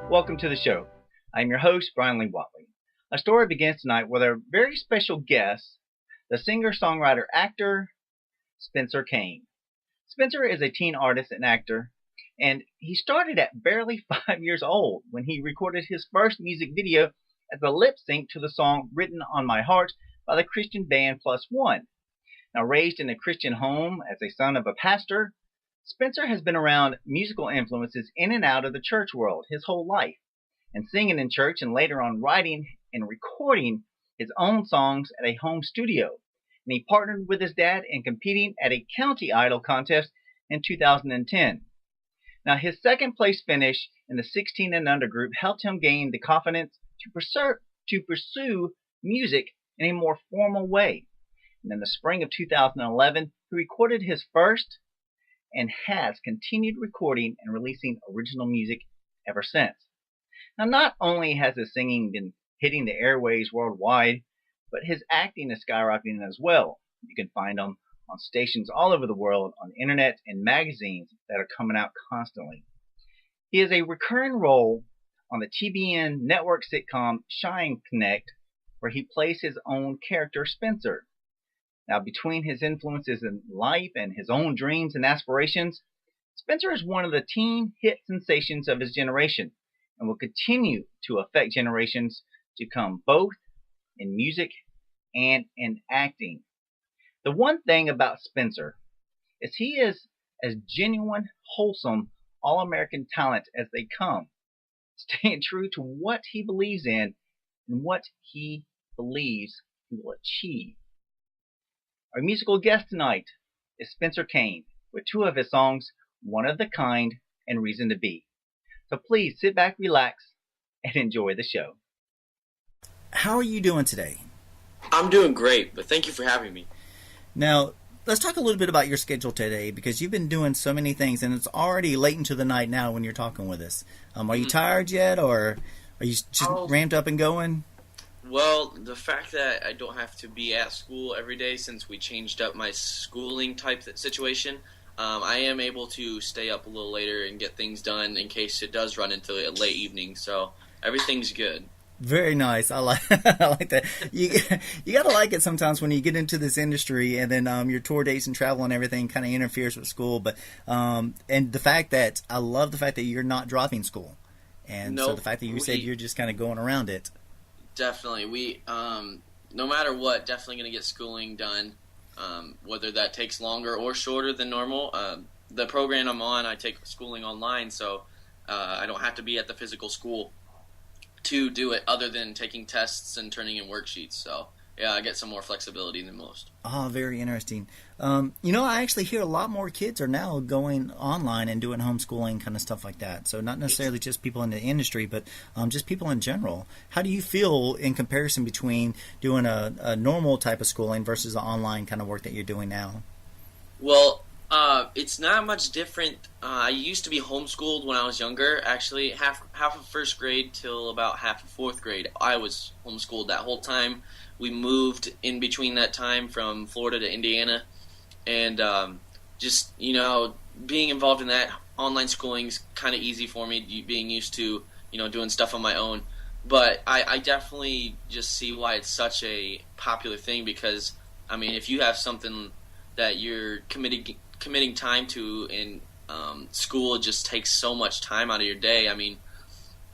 Welcome to the show. I'm your host, Bryan Lee Whatley. Our story begins tonight with our very special guest, the singer, songwriter, actor, Spencer Kane. Spencer is a teen artist and actor, and he started at barely 5 years old when he recorded his first music video as a lip sync to the song Written on My Heart by the Christian band Plus One. Now, raised in a Christian home as a son of a pastor, Spencer has been around musical influences in and out of the church world his whole life, and singing in church and later on writing and recording his own songs at a home studio. And he partnered with his dad in competing at a county idol contest in 2010. Now, his second place finish in the 16 and under group helped him gain the confidence to pursue music in a more formal way. And in the spring of 2011, he recorded his first and has continued recording and releasing original music ever since. Now, not only has his singing been hitting the airways worldwide, but his acting is skyrocketing as well. You can find him on stations all over the world, on internet and magazines that are coming out constantly. He has a recurring role on the TBN network sitcom Shine Connect, where he plays his own character Spencer. Now, between his influences in life and his own dreams and aspirations, Spencer is one of the teen hit sensations of his generation and will continue to affect generations to come, both in music and in acting. The one thing about Spencer is he is as genuine, wholesome, all-American talent as they come, staying true to what he believes in and what he believes he will achieve. Our musical guest tonight is Spencer Kane with two of his songs, One of the Kind and Reason to Be. So please sit back, relax, and enjoy the show. How are you doing today? I'm doing great, but thank you for having me. Now, let's talk a little bit about your schedule today, because you've been doing so many things, and it's already late into the night now when you're talking with us. Are you tired yet, or are you just ramped up and going? Well, the fact that I don't have to be at school every day since we changed up my schooling type situation, I am able to stay up a little later and get things done in case it does run into a late evening, so everything's good. Very nice. I like I like that. You gotta like it sometimes when you get into this industry, and then your tour dates and travel and everything kind of interferes with school. But and the fact that I love the fact that you're not dropping school, and so the fact that you said you're just kind of going around it. Definitely, we no matter what, definitely gonna get schooling done, whether that takes longer or shorter than normal. The program I'm on, I take schooling online, so I don't have to be at the physical school to do it, other than taking tests and turning in worksheets. So yeah, I get some more flexibility than most. Oh, very interesting. I actually hear a lot more kids are now going online and doing homeschooling kind of stuff like that. So not necessarily just people in the industry, but just people in general. How do you feel in comparison between doing a normal type of schooling versus the online kind of work that you're doing now? Well, it's not much different. I used to be homeschooled when I was younger. Actually, half of first grade till about half of fourth grade, I was homeschooled that whole time. We moved in between that time from Florida to Indiana, and just being involved in that online schooling is kind of easy for me. Being used to doing stuff on my own, but I definitely just see why it's such a popular thing, because I mean, if you have something that you're committing time to in school, it just takes so much time out of your day. I mean,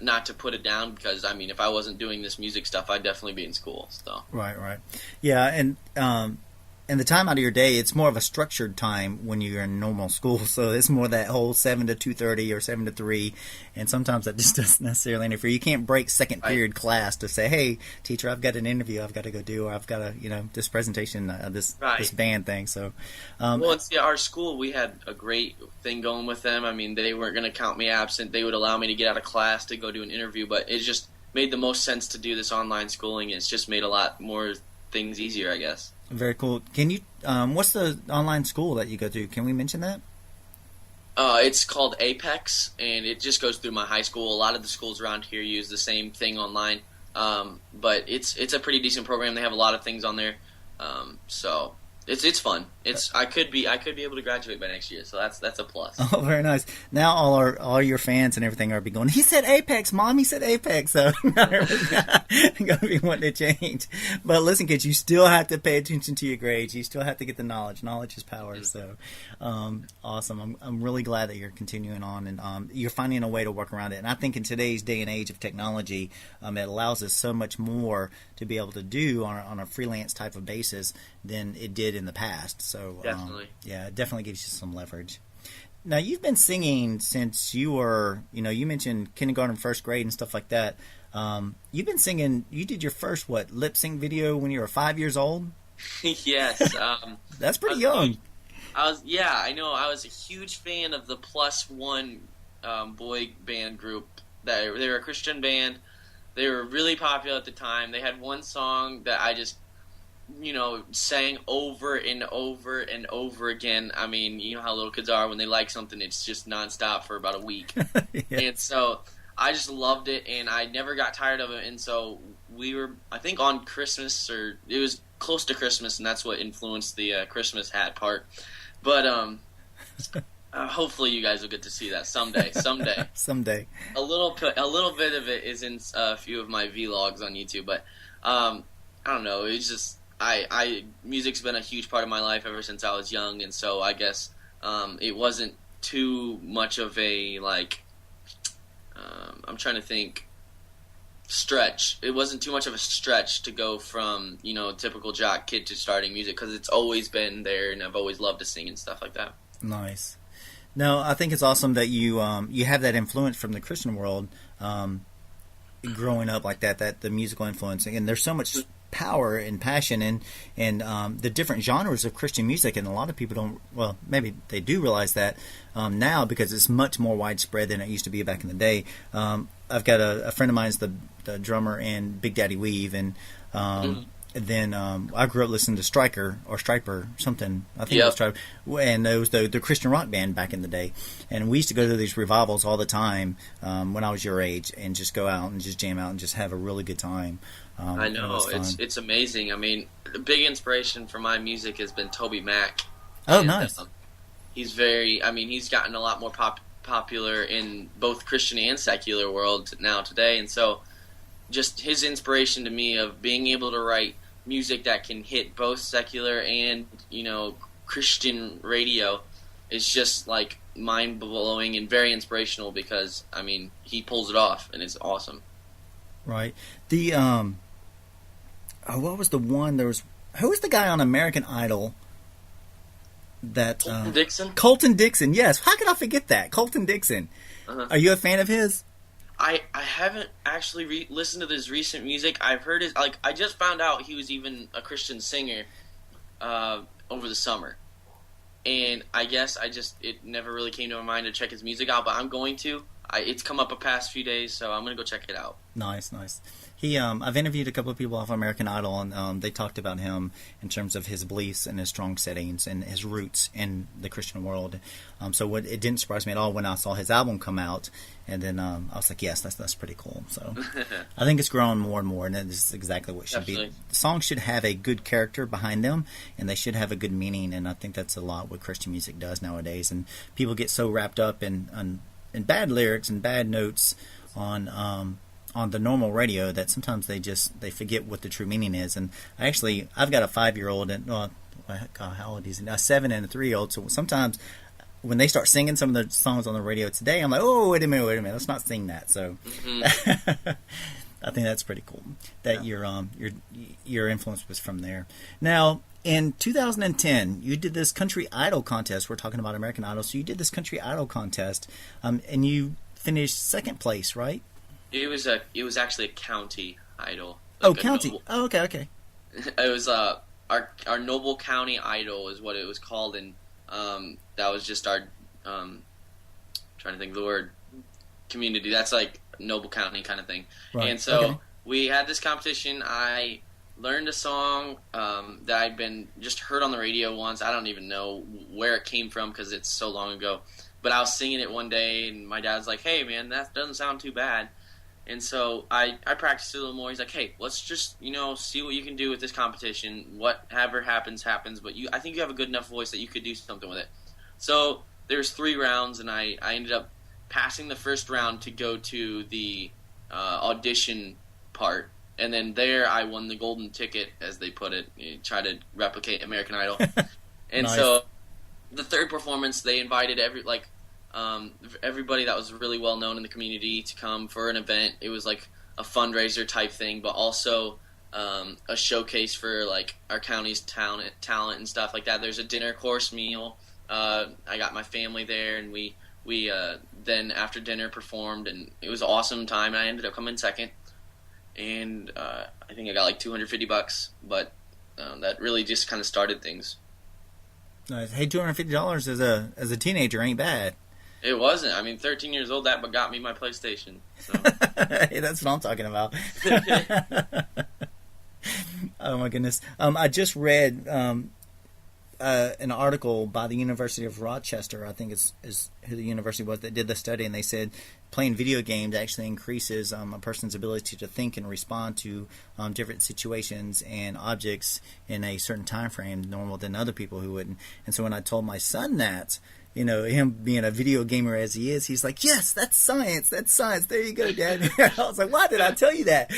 not to put it down, because I mean, if I wasn't doing this music stuff, I'd definitely be in school. So right, yeah, and the time out of your day, it's more of a structured time when you're in normal school. So it's more that whole 7 to 2:30 or 7 to 3, and sometimes that just doesn't necessarily interfere. You can't break second period class to say, "Hey, teacher, I've got an interview I've got to go do, or I've got this presentation, this band thing." So, our school, we had a great thing going with them. I mean, they weren't going to count me absent. They would allow me to get out of class to go do an interview, but it just made the most sense to do this online schooling. It's just made a lot more things easier, I guess. Very cool. Can you? What's the online school that you go to? Can we mention that? It's called Apex, and it just goes through my high school. A lot of the schools around here use the same thing online, but it's a pretty decent program. They have a lot of things on there, so it's fun. I could be able to graduate by next year, so that's a plus. Oh, very nice. Now all your fans and everything are be going, he said Apex, Mom, he said Apex, so I'm gonna be wanting to change. But listen, kids, you still have to pay attention to your grades. You still have to get the knowledge. Knowledge is power. So awesome. I'm really glad that you're continuing on, and you're finding a way to work around it. And I think in today's day and age of technology, it allows us so much more to be able to do on a freelance type of basis than it did in the past. So definitely. It definitely gives you some leverage. Now, you've been singing since you were, you mentioned kindergarten, first grade and stuff like that. You've been singing, you did your first, lip sync video when you were 5 years old? Yes. That's pretty young. I know. I was a huge fan of the Plus One boy band group. They were a Christian band. They were really popular at the time. They had one song that I just sang over and over and over again. I mean, you know how little kids are when they like something, it's just nonstop for about a week. Yeah. And so I just loved it, and I never got tired of it. And so we were, I think, on Christmas, or it was close to Christmas, and that's what influenced the Christmas hat part. But hopefully you guys will get to see that someday. Someday. A little bit of it is in a few of my vlogs on YouTube, but I don't know. It's just music's been a huge part of my life ever since I was young, and so I guess it wasn't too much of a I'm trying to think. Stretch. It wasn't too much of a stretch to go from typical jock kid to starting music, because it's always been there, and I've always loved to sing and stuff like that. Nice. No, I think it's awesome that you have that influence from the Christian world, growing up like that the musical influence, and there's so much power and passion and the different genres of Christian music, and a lot of people don't, well, maybe they do realize that now, because it's much more widespread than it used to be back in the day. I've got a friend of mine's the drummer in Big Daddy Weave, and then I grew up listening to Striper something. I think it was Striper, and it was the Christian rock band back in the day. And we used to go to these revivals all the time when I was your age, and just go out and just jam out and just have a really good time. I know, it's amazing. I mean, the big inspiration for my music has been Toby Mac. Oh, nice. He's he's gotten a lot more popular in both Christian and secular world now today, and so just his inspiration to me of being able to write music that can hit both secular and Christian radio is just mind blowing and very inspirational, because he pulls it off and it's awesome. Right. The what was the one? Who was the guy on American Idol? That Colton Dixon. Colton Dixon, yes. How could I forget that? Colton Dixon. Uh-huh. Are you a fan of his? I haven't actually listened to his recent music. I've heard his I just found out he was even a Christian singer over the summer, and I guess it never really came to my mind to check his music out. But I'm going to. It's come up the past few days, so I'm gonna go check it out. Nice. He, I've interviewed a couple of people off American Idol, and they talked about him in terms of his beliefs and his strong settings and his roots in the Christian world. So it didn't surprise me at all when I saw his album come out, and then I was like, yes, that's pretty cool. So I think it's growing more and more, and this is exactly what it should be. The songs should have a good character behind them, and they should have a good meaning, and I think that's a lot what Christian music does nowadays. And people get so wrapped up in bad lyrics and bad notes on the normal radio that sometimes they forget what the true meaning is. And I've got a 5-year-old and how old is he? A 7 and a 3-year-old. So sometimes when they start singing some of the songs on the radio today, I'm like, oh, wait a minute, let's not sing that. So I think that's pretty cool that your influence was from there. Now, in 2010, you did this Country Idol contest. We're talking about American Idol. So you did this Country Idol contest, and you finished second place, right? It was actually a county idol. County. Oh, okay. It was our Noble County Idol is what it was called, and that was just our trying to think of the word, community. That's like Noble County kind of thing. Right. And so we had this competition. I learned a song that I'd been just heard on the radio once. I don't even know where it came from because it's so long ago. But I was singing it one day, and my dad's like, "Hey, man, that doesn't sound too bad." And so I practiced it a little more. He's like, hey, let's just, see what you can do with this competition. Whatever happens, happens. But I think you have a good enough voice that you could do something with it. So there's 3 rounds, and I ended up passing the first round to go to the audition part. And then there I won the golden ticket, as they put it. You try to replicate American Idol. And Nice. so the third performance, they invited everybody that was really well known in the community to come for an event. It was like a fundraiser type thing, but also a showcase for like our county's talent and stuff like that. There's a dinner course meal. I got my family there, and we then after dinner performed, and it was an awesome time. And I ended up coming second, and I think I got like $250, but that really just kind of started things. Nice. Hey, $250 as a teenager ain't bad. It wasn't. I mean, 13 years old, that got me my PlayStation. So. Hey, that's what I'm talking about. Oh my goodness. I just read an article by the University of Rochester, I think is who the university was, that did the study, and they said playing video games actually increases a person's ability to think and respond to different situations and objects in a certain time frame normal than other people who wouldn't. And so when I told my son that, him being a video gamer as he is, he's like, yes, that's science. There you go, Dad. I was like, why did I tell you that?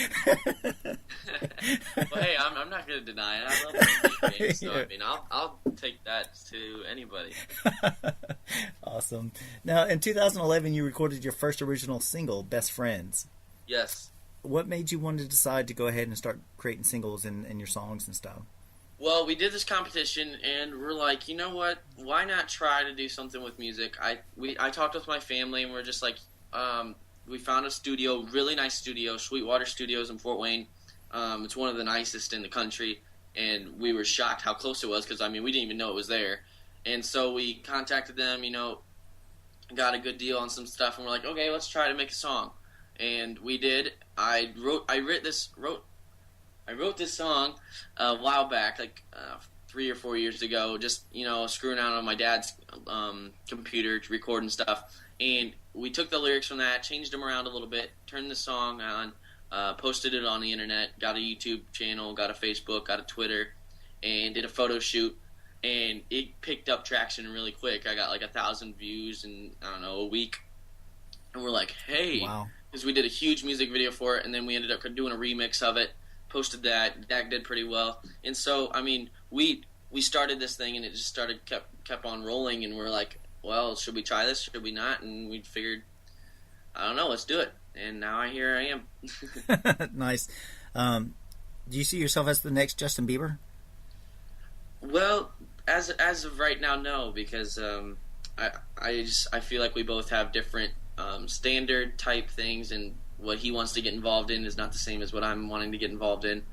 Well, hey, I'm not going to deny it. I love video games, so I mean, I'll take that to anybody. Awesome. Now, in 2011, you recorded your first original single, Best Friends. Yes. What made you want to decide to go ahead and start creating singles and your songs and stuff? Well, we did this competition, and we're like, you know what? Why not try to do something with music? I talked with my family, and we're just like, we found a studio, really nice studio, Sweetwater Studios in Fort Wayne. It's one of the nicest in the country, and we were shocked how close it was because, I mean, we didn't even know it was there. And so we contacted them, got a good deal on some stuff, and we're like, okay, let's try to make a song. And we did. I wrote this song a while back, like 3 or 4 years ago, just, screwing around on my dad's computer to record and stuff. And we took the lyrics from that, changed them around a little bit, turned the song on, posted it on the internet, got a YouTube channel, got a Facebook, got a Twitter, and did a photo shoot. And it picked up traction really quick. I got like 1,000 views in, I don't know, a week. And we're like, hey, wow. Because we did a huge music video for it, and then we ended up doing a remix of it. Posted that did pretty well, and so I mean we started this thing, and it just kept on rolling, and we're like, well, should we try this, should we not? And we figured, I don't know, let's do it, and now here I am. Nice. Do you see yourself as the next Justin Bieber? Well, as of right now, no, because I feel like we both have different standard type things, and what he wants to get involved in is not the same as what I'm wanting to get involved in.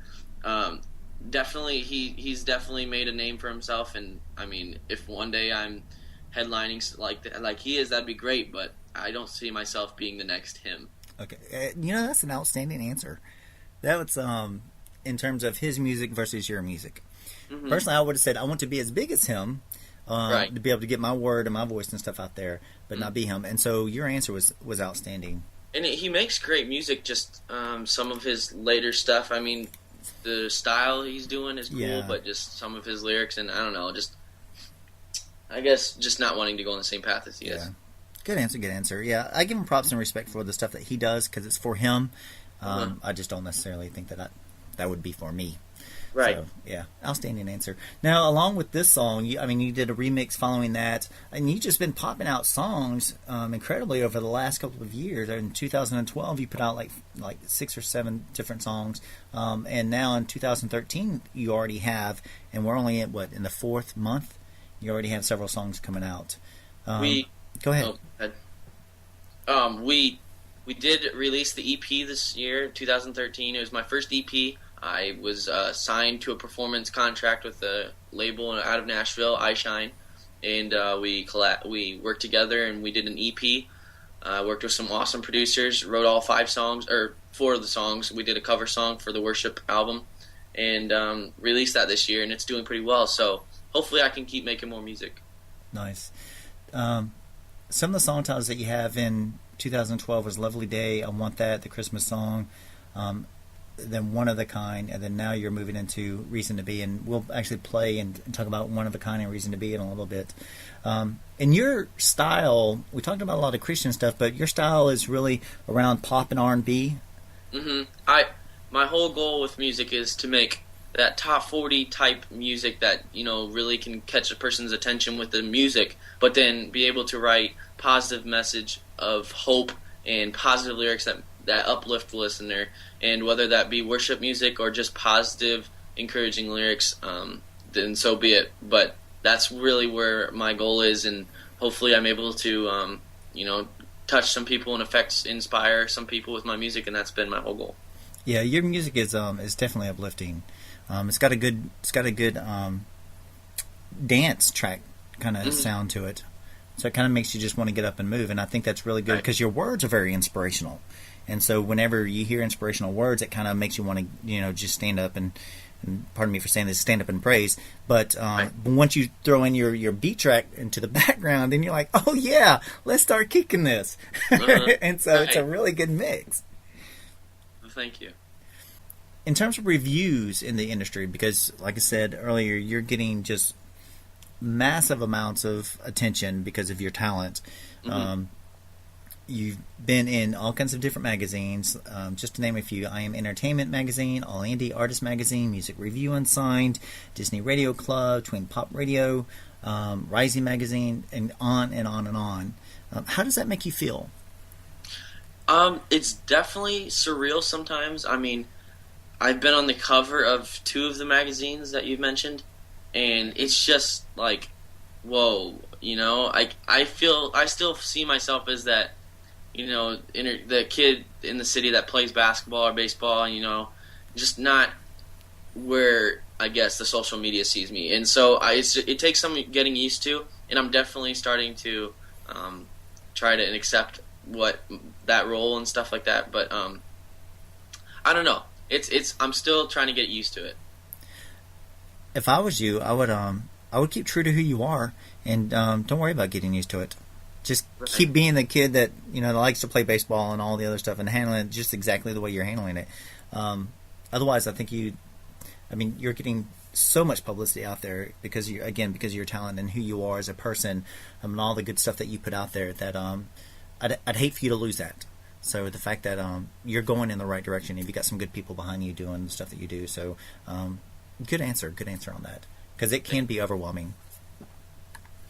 Definitely, he's definitely made a name for himself, and I mean, if one day I'm headlining like he is, that'd be great. But I don't see myself being the next him. Okay, that's an outstanding answer. That was in terms of his music versus your music. Mm-hmm. Personally, I would have said I want to be as big as him, right, to be able to get my word and my voice and stuff out there, but not be him. And so your answer was outstanding. And he makes great music, just some of his later stuff. I mean, the style he's doing is cool, but just some of his lyrics, and I don't know, I guess just not wanting to go on the same path as he is. Good answer. Yeah, I give him props and respect for the stuff that he does because it's for him. I just don't necessarily think that would be for me. Right. So, yeah, outstanding answer. Now, along with this song, you did a remix following that, and you've just been popping out songs incredibly over the last couple of years. In 2012, you put out like 6 or 7 different songs, and now in 2013, you already have, and we're only in the 4th month, you already have several songs coming out. Go ahead. We did release the EP this year, 2013. It was my first EP. I was signed to a performance contract with a label out of Nashville, I Shine, and we worked together and we did an EP. Worked with some awesome producers, wrote all 5 songs, or 4 of the songs. We did a cover song for the Worship album, and released that this year, and it's doing pretty well. So hopefully I can keep making more music. Nice. Some of the song titles that you have in 2012 was Lovely Day, I Want That, the Christmas song, then One of the Kind, and then now you're moving into Reason to Be, and we'll actually play and talk about One of the Kind and Reason to Be in a little bit. In your style, we talked about a lot of Christian stuff, but your style is really around pop and R&B. My whole goal with music is to make that top 40 type music that, really can catch a person's attention with the music, but then be able to write positive message of hope and positive lyrics that uplift the listener. And whether that be worship music or just positive, encouraging lyrics, then so be it. But that's really where my goal is, and hopefully I'm able to, touch some people and inspire some people with my music, and that's been my whole goal. Yeah, your music is definitely uplifting. It's got a good dance track kind of sound to it, so it kind of makes you just want to get up and move. And I think that's really good because your words are very inspirational. And so whenever you hear inspirational words, it kind of makes you want to just stand up and pardon me for saying this, stand up and praise. But once you throw in your beat track into the background, then you're like, oh yeah, let's start kicking this. And so it's a really good mix. Thank you. In terms of reviews in the industry, because like I said earlier, you're getting just massive amounts of attention because of your talent. You've been in all kinds of different magazines. Just to name a few, I Am Entertainment Magazine, All Indie Artist Magazine, Music Review Unsigned, Disney Radio Club, Twin Pop Radio, Rising Magazine, and on and on and on. How does that make you feel? It's definitely surreal sometimes. I mean, I've been on the cover of 2 of the magazines that you've mentioned, and it's just like, whoa, I still see myself as that, the kid in the city that plays basketball or baseball, just not where I guess the social media sees me. And so it takes some getting used to, and I'm definitely starting to try to accept what that role and stuff like that. But I don't know. I'm still trying to get used to it. If I was you, I would keep true to who you are, and don't worry about getting used to it. Just keep being the kid that that likes to play baseball and all the other stuff, and handling it just exactly the way you're handling it. Otherwise, I think you're getting so much publicity out there because of your talent and who you are as a person, and all the good stuff that you put out there. That I'd hate for you to lose that. So the fact that you're going in the right direction, if you got some good people behind you doing the stuff that you do, so good answer on that, because it can be overwhelming.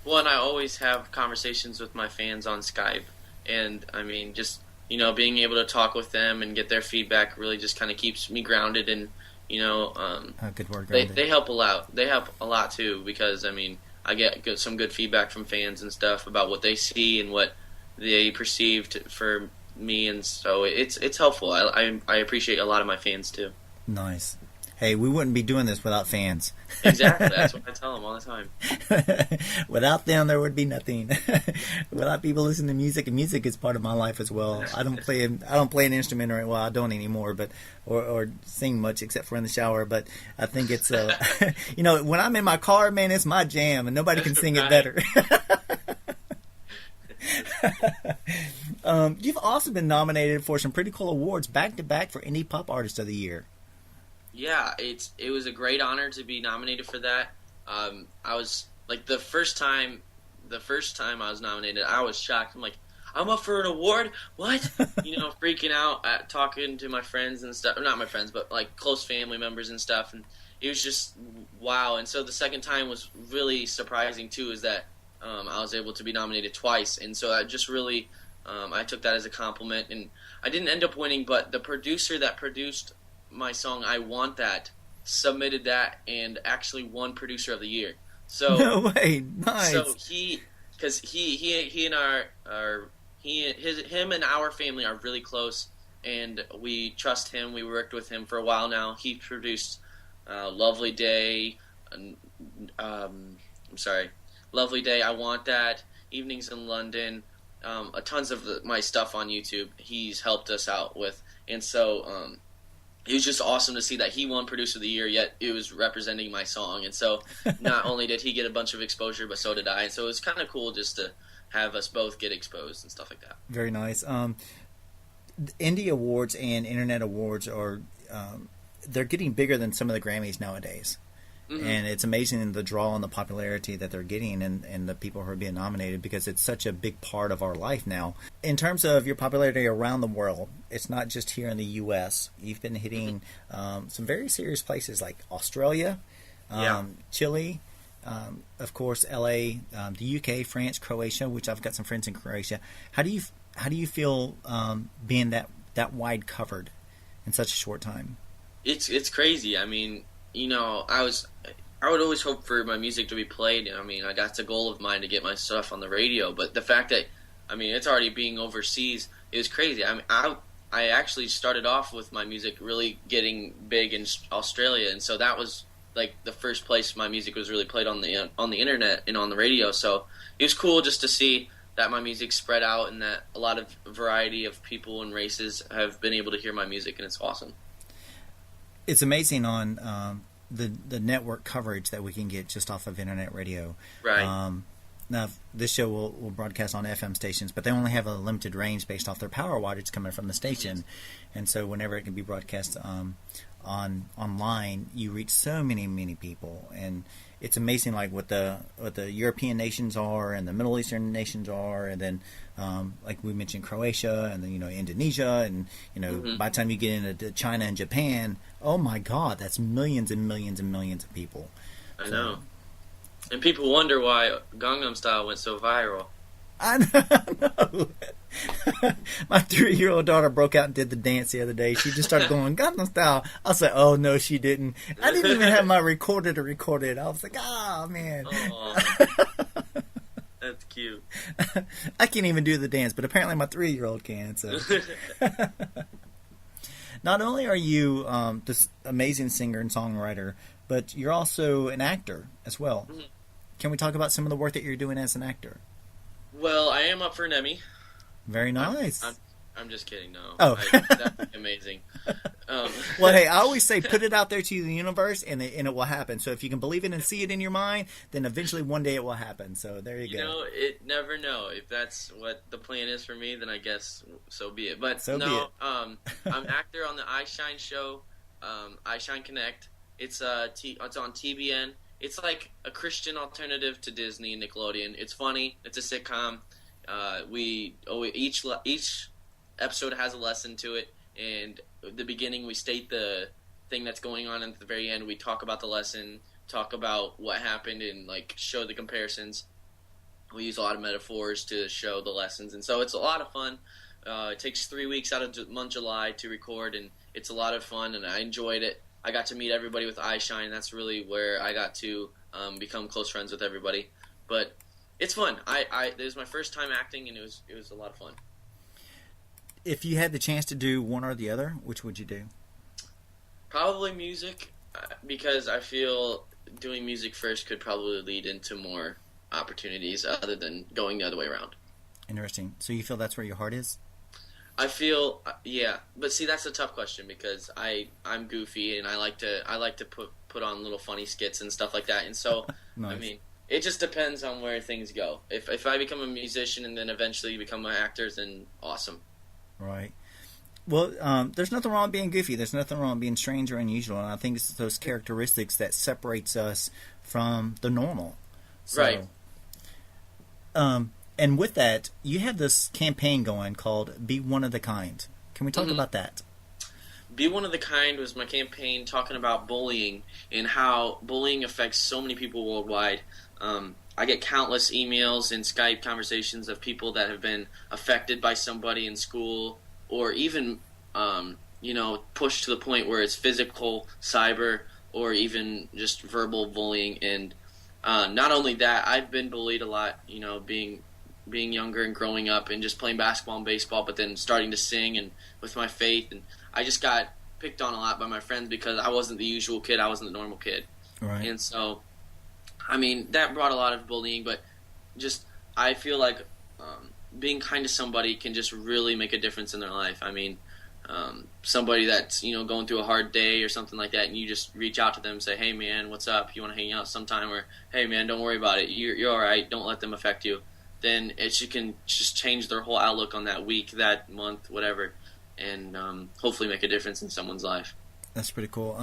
Well, and I always have conversations with my fans on Skype, and I mean, just being able to talk with them and get their feedback really just kind of keeps me grounded, and good word, grounded. They help a lot. They help a lot too, because I mean, I get some good feedback from fans and stuff about what they see and what they perceived for me, and so it's helpful. I appreciate a lot of my fans too. Nice. Hey, we wouldn't be doing this without fans. Exactly. That's what I tell them all the time. Without them, there would be nothing. Without people listening to music, and music is part of my life as well. I don't play an instrument, well, I don't anymore, but or sing much except for in the shower. But I think it's when I'm in my car, man, it's my jam, and nobody can sing it better. You've also been nominated for some pretty cool awards back to back for Indie Pop Artist of the Year. Yeah, it was a great honor to be nominated for that. I was like the first time I was nominated, I was shocked. I'm like, I'm up for an award? What? Freaking out at talking to my friends and stuff. Not my friends, but like close family members and stuff. And it was just wow. And so the second time was really surprising too, is that I was able to be nominated twice. And so I just really I took that as a compliment. And I didn't end up winning, but the producer that produced my song "I Want That" submitted that and actually won Producer of the Year. So no way, nice. So him and our family are really close, and we trust him. We worked with him for a while now. He produced "Lovely Day," "Lovely Day," "I Want That," "Evenings in London," tons of my stuff on YouTube. He's helped us out with, and so. it was just awesome to see that he won Producer of the Year, yet it was representing my song. And so not only did he get a bunch of exposure, but so did I. And so it was kind of cool just to have us both get exposed and stuff like that. Very nice. Indie awards and internet awards are they're getting bigger than some of the Grammys nowadays. Mm-hmm. And it's amazing the draw and the popularity that they're getting and the people who are being nominated, because it's such a big part of our life now. In terms of your popularity around the world, it's not just here in the U.S. You've been hitting some very serious places like Australia, Chile, of course, L.A., the U.K., France, Croatia, which I've got some friends in Croatia. How do you feel being that wide covered in such a short time? It's crazy. I mean, you know, I would always hope for my music to be played. I mean, that's a goal of mine to get my stuff on the radio. But the fact that, I mean, it's already being overseas is crazy. I mean, I actually started off with my music really getting big in Australia, and so that was like the first place my music was really played on the internet and on the radio. So it was cool just to see that my music spread out and that a lot of variety of people and races have been able to hear my music, and it's awesome. It's amazing on the network coverage that we can get just off of internet radio. Right. Now, this show will broadcast on FM stations, but they only have a limited range based off their power wattage coming from the station. And so whenever it can be broadcast online, you reach so many people. And it's amazing, like what the European nations are and the Middle Eastern nations are, and then like we mentioned Croatia, and then Indonesia, and by the time you get into China and Japan, oh my God, that's millions and millions and millions of people. I know, and people wonder why Gangnam Style went so viral. I know. My 3-year-old daughter broke out and did the dance the other day. She just started going Gangnam Style. I was like, oh no, she didn't. I didn't even have my recorder to record it. I was like, oh man. That's cute. I can't even do the dance, but apparently my 3-year-old can. So, not only are you this amazing singer and songwriter, but you're also an actor as well. Mm-hmm. Can we talk about some of the work that you're doing as an actor? Well, I am up for an Emmy. Very nice. I'm just kidding. No. Oh, that'd be amazing. Well, hey, I always say put it out there to the universe, and it will happen. So if you can believe it and see it in your mind, then eventually one day it will happen. So there you go. You know, it never know. If that's what the plan is for me, then I guess so be it. But so no, I'm actor on the I Shine show, I Shine Connect. It's on TBN. It's like a Christian alternative to Disney and Nickelodeon. It's funny. It's a sitcom. Each episode has a lesson to it, and at the beginning we state the thing that's going on, and at the very end we talk about the lesson, talk about what happened, and like show the comparisons. We use a lot of metaphors to show the lessons, and so it's a lot of fun. It takes 3 weeks out of the month July to record, and it's a lot of fun, and I enjoyed it. I got to meet everybody with I Shine. That's really where I got to become close friends with everybody. But it's fun. It was my first time acting, and it was a lot of fun. If you had the chance to do one or the other, which would you do? Probably music, because I feel doing music first could probably lead into more opportunities other than going the other way around. Interesting. So you feel that's where your heart is? I feel, yeah, but see, that's a tough question because I'm goofy and I like to put on little funny skits and stuff like that, and so nice. I mean, it just depends on where things go. If I become a musician and then eventually become an actor, then awesome. Right. Well, there's nothing wrong with being goofy. There's nothing wrong with being strange or unusual, and I think it's those characteristics that separates us from the normal. So, right. And with that, you have this campaign going called Be One of the Kind. Can we talk about that? Be One of the Kind was my campaign talking about bullying and how bullying affects so many people worldwide. I get countless emails and Skype conversations of people that have been affected by somebody in school or even, pushed to the point where it's physical, cyber, or even just verbal bullying. And not only that, I've been bullied a lot, being younger and growing up and just playing basketball and baseball, but then starting to sing and with my faith. And I just got picked on a lot by my friends because I wasn't the usual kid. I wasn't the normal kid. Right. And so, I mean, that brought a lot of bullying, but just I feel like being kind to somebody can just really make a difference in their life. I mean, somebody that's going through a hard day or something like that, and you just reach out to them and say, hey man, what's up, you want to hang out sometime, or hey man, don't worry about it, you're all right, don't let them affect you, then you can just change their whole outlook on that week, that month, whatever, and hopefully make a difference in someone's life. That's pretty cool.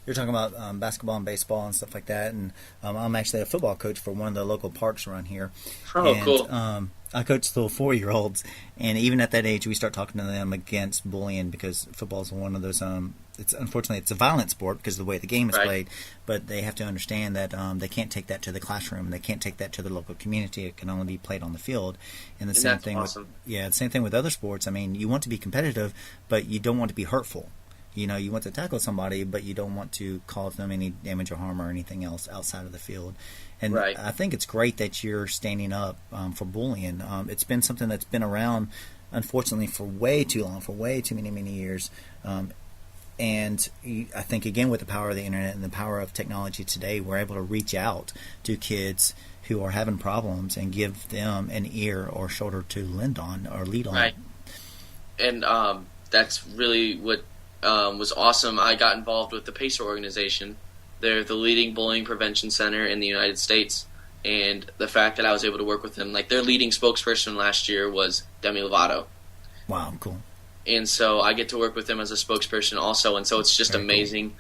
You're talking about basketball and baseball and stuff like that, and I'm actually a football coach for one of the local parks around here. Oh, and, cool. I coach little 4-year-olds, and even at that age, we start talking to them against bullying because football is one of those. Unfortunately, it's a violent sport because of the way the game is played. But they have to understand that they can't take that to the classroom, and they can't take that to the local community. It can only be played on the field. And the same thing. Awesome. The same thing with other sports. I mean, you want to be competitive, but you don't want to be hurtful. You want to tackle somebody, but you don't want to cause them any damage or harm or anything else outside of the field. And I think it's great that you're standing up for bullying. It's been something that's been around, unfortunately, for way too long, for way too many years. And I think, again, with the power of the internet and the power of technology today, we're able to reach out to kids who are having problems and give them an ear or shoulder to lean on. Right. And that's really what was awesome. I got involved with the PACER organization. They're the leading bullying prevention center in the United States, and the fact that I was able to work with them, like their leading spokesperson last year was Demi Lovato. Wow, cool. And so I get to work with them as a spokesperson also, and so it's just very amazing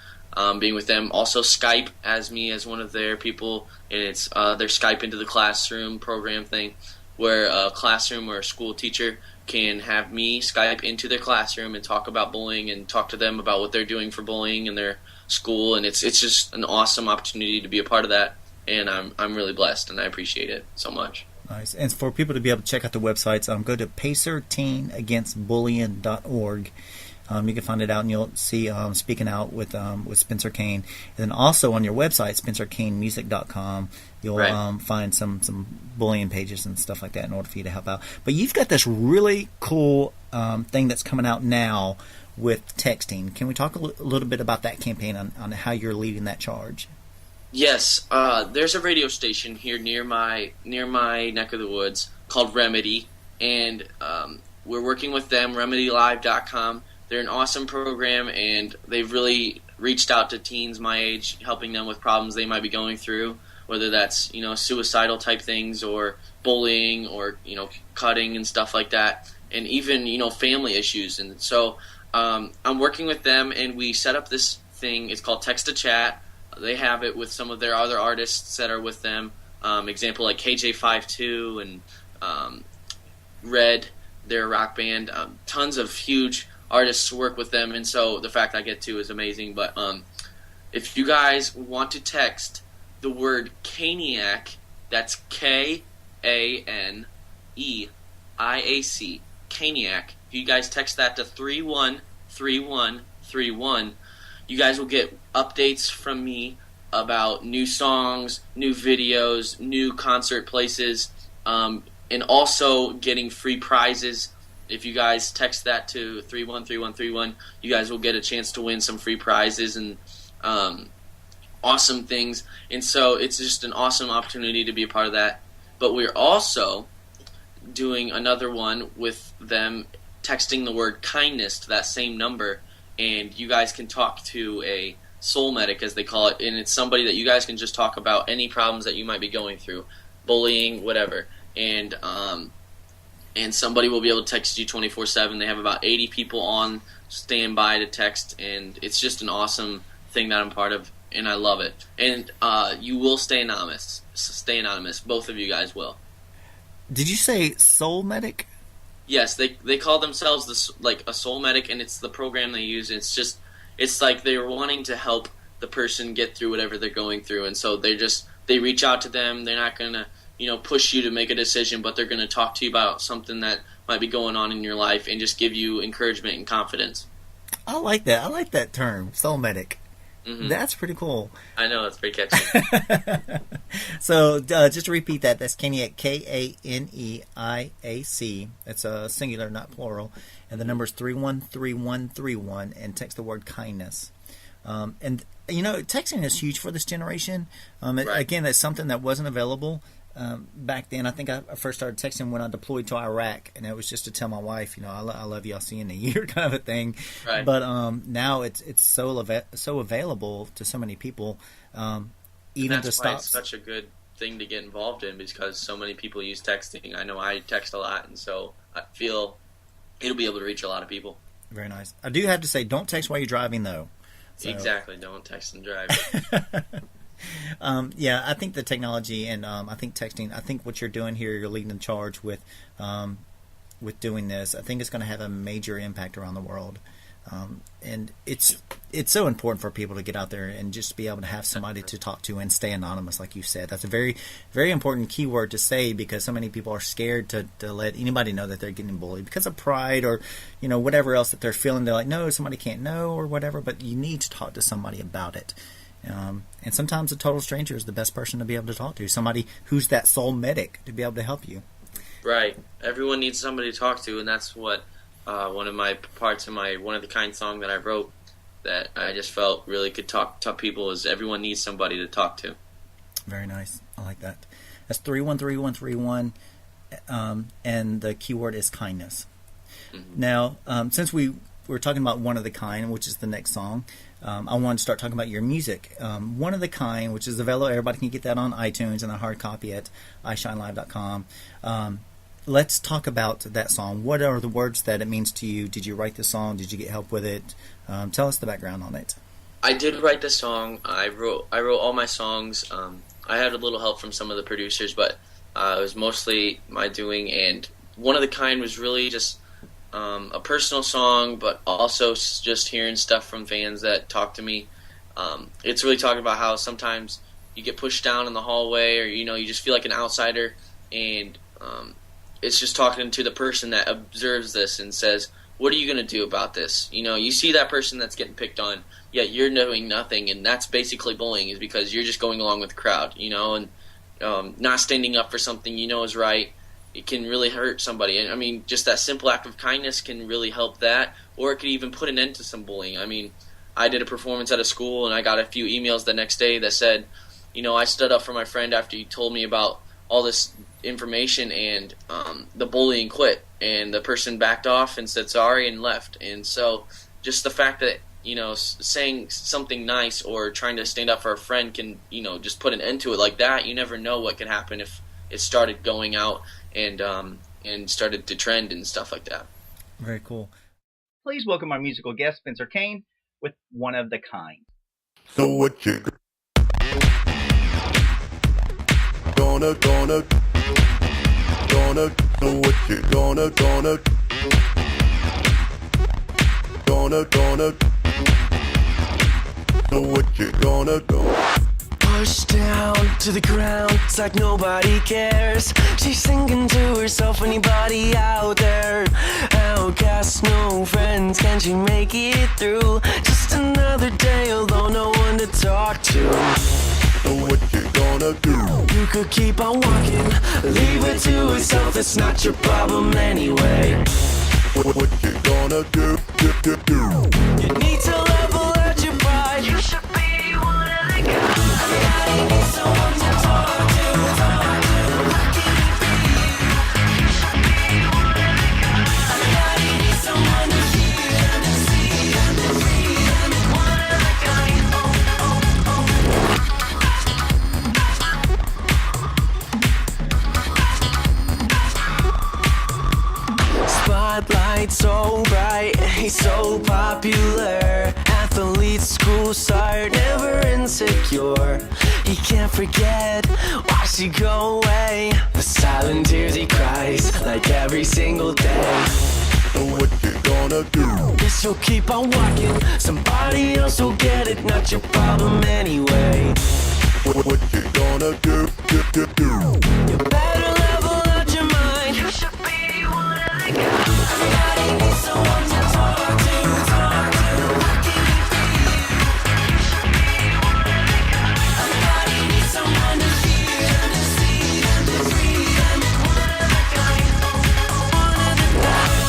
being with them. Also, Skype as me as one of their people, and it's their Skype into the classroom program thing, where a classroom or a school teacher can have me Skype into their classroom and talk about bullying and talk to them about what they're doing for bullying in their school, and it's just an awesome opportunity to be a part of that, and I'm really blessed, and I appreciate it so much. Nice. And for people to be able to check out the websites, go to pacerteenagainstbullying.org. You can find it out, and you'll see Speaking Out with Spencer Kane. And then also on your website, spencerkanemusic.com, you'll find some bullying pages and stuff like that in order for you to help out. But you've got this really cool thing that's coming out now with texting. Can we talk a little bit about that campaign on how you're leading that charge? Yes, there's a radio station here near my neck of the woods called Remedy, and we're working with them, remedylive.com. They're an awesome program, and they've really reached out to teens my age, helping them with problems they might be going through, whether that's suicidal type things or bullying or cutting and stuff like that, and even family issues. And so I'm working with them, and we set up this thing. It's called Text to Chat. They have it with some of their other artists that are with them. Example like KJ52 and Red, their rock band. Tons of huge artists work with them, and so the fact I get to is amazing. But if you guys want to text the word Caniac, that's Kaneeac, Caniac. If you guys text that to 313131, you guys will get updates from me about new songs, new videos, new concert places, and also getting free prizes. If you guys text that to 313131, you guys will get a chance to win some free prizes and awesome things. And so it's just an awesome opportunity to be a part of that. But we're also doing another one with them texting the word kindness to that same number, and you guys can talk to a soul medic, as they call it, and it's somebody that you guys can just talk about any problems that you might be going through, bullying, whatever, and somebody will be able to text you 24/7. They have about 80 people on standby to text, and it's just an awesome thing that I'm part of, and I love it. And you will stay anonymous. Both of you guys will. Did you say soul medic? Yes, they call themselves like a soul medic, and it's the program they use. It's like they're wanting to help the person get through whatever they're going through, and so they reach out to them. They're not gonna push you to make a decision, but they're gonna talk to you about something that might be going on in your life and just give you encouragement and confidence. I like that. I like that term, soul medic. Mm-hmm. That's pretty cool. I know, it's pretty catchy. So just to repeat that, that's Caniac, Kaneeac. It's a singular, not plural. And the number is 313131, and text the word kindness. And texting is huge for this generation. Again, that's something that wasn't available back then, I think I first started texting when I deployed to Iraq, and it was just to tell my wife, you know, I love you, I'll see you in a year, kind of a thing. Right. But now it's so available to so many people, even that's to why stop. it's such a good thing to get involved in, because so many people use texting. I know I text a lot, and so I feel it'll be able to reach a lot of people. Very nice. I do have to say, don't text while you're driving, though. So. Exactly. Don't text and drive. Yeah, I think the technology and I think texting. I think what you're doing here, you're leading the charge with doing this. I think it's going to have a major impact around the world, and it's so important for people to get out there and just be able to have somebody to talk to and stay anonymous, like you said. That's a very, very important keyword to say, because so many people are scared to let anybody know that they're getting bullied because of pride or, you know, whatever else that they're feeling. They're like, no, somebody can't know or whatever, but you need to talk to somebody about it. And sometimes a total stranger is the best person to be able to talk to, somebody who's that soul medic to be able to help you. Right. Everyone needs somebody to talk to, and that's what one of my parts of my One of the Kind song that I wrote that I just felt really could talk to people is everyone needs somebody to talk to. Very nice. I like that. That's 313131, and the keyword is kindness. Mm-hmm. Now, since we're talking about One of the Kind, which is the next song, I want to start talking about your music. One of the Kind, which is available, everybody can get that on iTunes and a hard copy at ishinelive.com. Let's talk about that song. What are the words that it means to you? Did you write the song? Did you get help with it? Tell us the background on it. I did write the song. I wrote all my songs. I had a little help from some of the producers, but it was mostly my doing. And One of the Kind was really just a personal song, but also just hearing stuff from fans that talk to me. It's really talking about how sometimes you get pushed down in the hallway, or you just feel like an outsider, and it's just talking to the person that observes this and says, what are you going to do about this? You see that person that's getting picked on, yet you're doing nothing, and that's basically bullying, is because you're just going along with the crowd, and not standing up for something is right. It can really hurt somebody. And I mean, just that simple act of kindness can really help that, or it could even put an end to some bullying. I mean, I did a performance at a school, and I got a few emails the next day that said, I stood up for my friend after he told me about all this information, and the bullying quit, and the person backed off and said sorry and left. And so just the fact that saying something nice or trying to stand up for a friend can just put an end to it like that. You never know what could happen if it started going out and started to trend and stuff like that. Very cool. Please welcome our musical guest, Spencer Kane, with One of the Kind. So what you gonna so what you gonna so what you gonna Pushed down to the ground, it's like nobody cares. She's singing to herself, anybody out there? Outcast, no friends, can she make it through? Just another day alone, no one to talk to. So what you gonna do? You could keep on walking, leave it to herself, it's not your problem anyway. What you gonna do? You need to level out your pride. You should be one of the guys. I need someone to talk to. How can it be you? You should be one of the guys. I need someone to hear and to see and to free and one of the kind. Spotlight so bright, he's so popular. Athlete, school star, never insecure. He can't forget why she go away. The silent tears he cries like every single day. So what you gonna do? Guess you'll keep on walking. Somebody else will get it, not your problem anyway. What you gonna do? You better level out your mind. You should be one of the guys. Everybody needs someone to talk to. How can it be you? You should be one of the guys. Everybody needs someone to hear and to see and to free and one of the guys. One of the guys.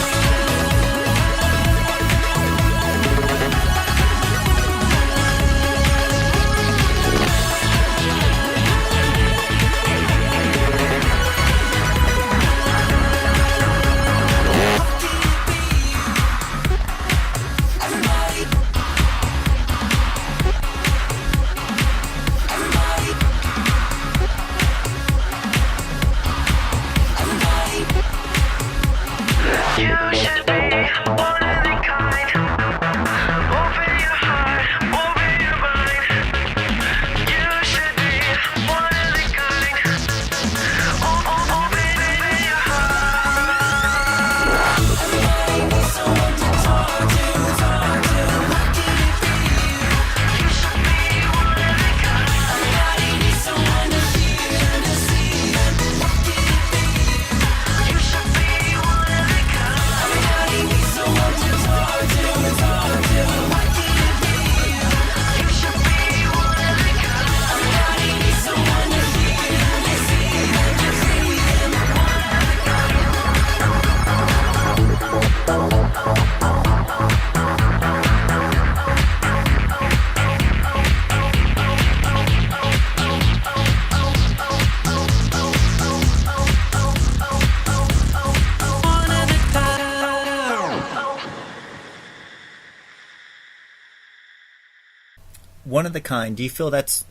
one of the kind. Do you feel that's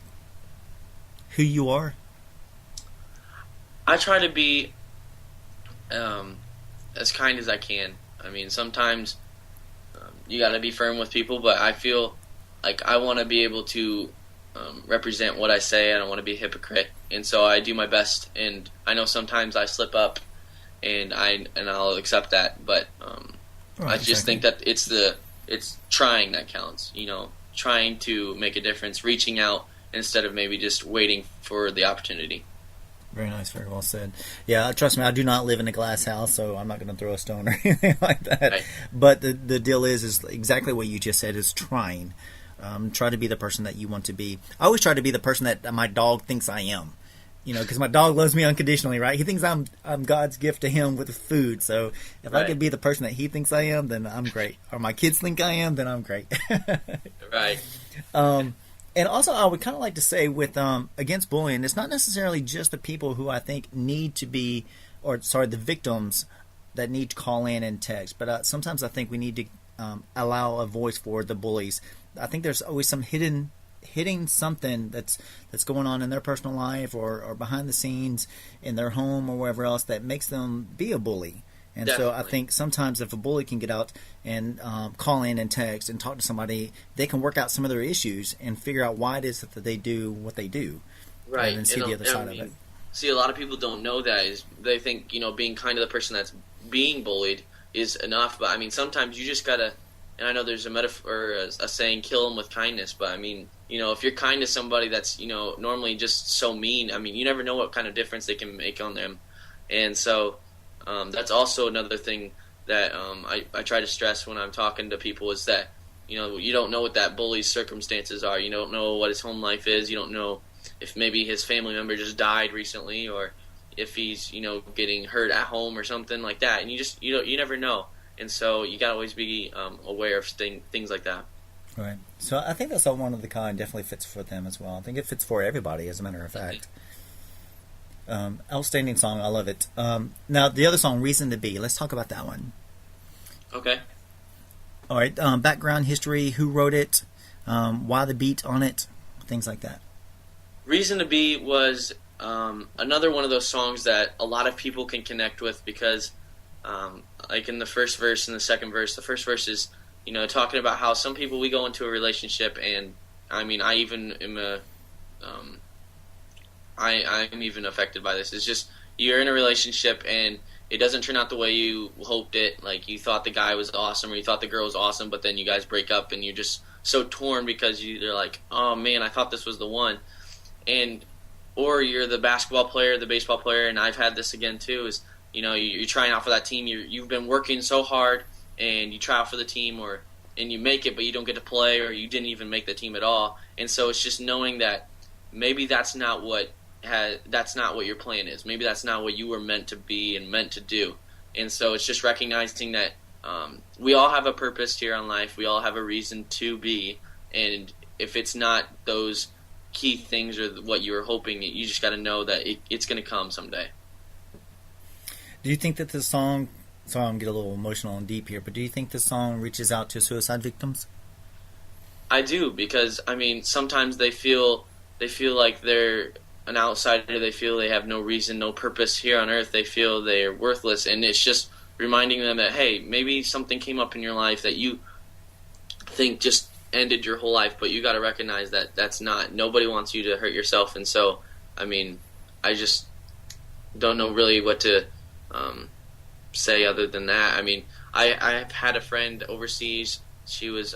who you are? I try to be as kind as I can. I mean, sometimes you got to be firm with people, but I feel like I want to be able to represent what I say. I don't want to be a hypocrite, and so I do my best. And I know sometimes I slip up, and I'll accept that. But I just think that it's trying that counts. You know, trying to make a difference, reaching out instead of maybe just waiting for the opportunity. Very nice, very well said. Yeah, trust me, I do not live in a glass house, so I'm not going to throw a stone or anything like that. Right. But the deal is exactly what you just said, is trying. Try to be the person that you want to be. I always try to be the person that my dog thinks I am. You know, because my dog loves me unconditionally, right? He thinks I'm God's gift to him with food. So if I could be the person that he thinks I am, then I'm great. Or my kids think I am, then I'm great. Right. And also, I would kind of like to say with against bullying, it's not necessarily just the people who I think need to be, the victims that need to call in and text. But sometimes I think we need to allow a voice for the bullies. I think there's always some hitting something that's going on in their personal life or behind the scenes in their home or wherever else that makes them be a bully. And Definitely. so I think sometimes if a bully can get out and call in and text and talk to somebody, they can work out some of their issues and figure out why it is that they do what they do. Right. And see the other side of it. See, a lot of people don't know that. Is they think, you know, being kind to the person that's being bullied is enough. But I mean, sometimes you just gotta. And I know there's a metaphor, or a saying, "Kill them with kindness." But I mean, you know, if you're kind to somebody that's, you know, normally just so mean, I mean, you never know what kind of difference they can make on them. And so that's also another thing that I try to stress when I'm talking to people, is that, you know, you don't know what that bully's circumstances are. You don't know what his home life is. You don't know if maybe his family member just died recently, or if he's, you know, getting hurt at home or something like that. And you never know. And so you gotta always be aware of things like that. Right. So I think that's all one of the kind definitely fits for them as well. I think it fits for everybody, as a matter of fact. Outstanding song. I love it. Now, the other song, Reason to Be. Let's talk about that one. Okay. All right. Background history. Who wrote it? Why the beat on it? Things like that. Reason to Be was another one of those songs that a lot of people can connect with, because like in the first verse and the second verse, the first verse is, you know, talking about how some people, we go into a relationship, and I mean, I even am I'm even affected by this. It's just, you're in a relationship and it doesn't turn out the way you hoped it. Like, you thought the guy was awesome, or you thought the girl was awesome, but then you guys break up and you're just so torn because you're like, oh man, I thought this was the one. And or you're the basketball player, the baseball player, and I've had this again too, is, you know, you're trying out for that team. You've been working so hard, and you try out for the team, and you make it, but you don't get to play, or you didn't even make the team at all. And so it's just knowing that maybe that's not what your plan is. Maybe that's not what you were meant to be and meant to do. And so it's just recognizing that we all have a purpose here on life. We all have a reason to be. And if it's not those key things or what you were hoping, you just got to know that it's going to come someday. Do you think that this song, sorry, I'm getting a little emotional and deep here, but do you think this song reaches out to suicide victims? I do, because I mean, sometimes they feel like they're an outsider. They feel they have no reason, no purpose here on earth. They feel they're worthless, and it's just reminding them that, hey, maybe something came up in your life that you think just ended your whole life, but you got to recognize that that's not. Nobody wants you to hurt yourself, and so, I mean, I just don't know really what to say other than that. I mean, I've had a friend overseas. She was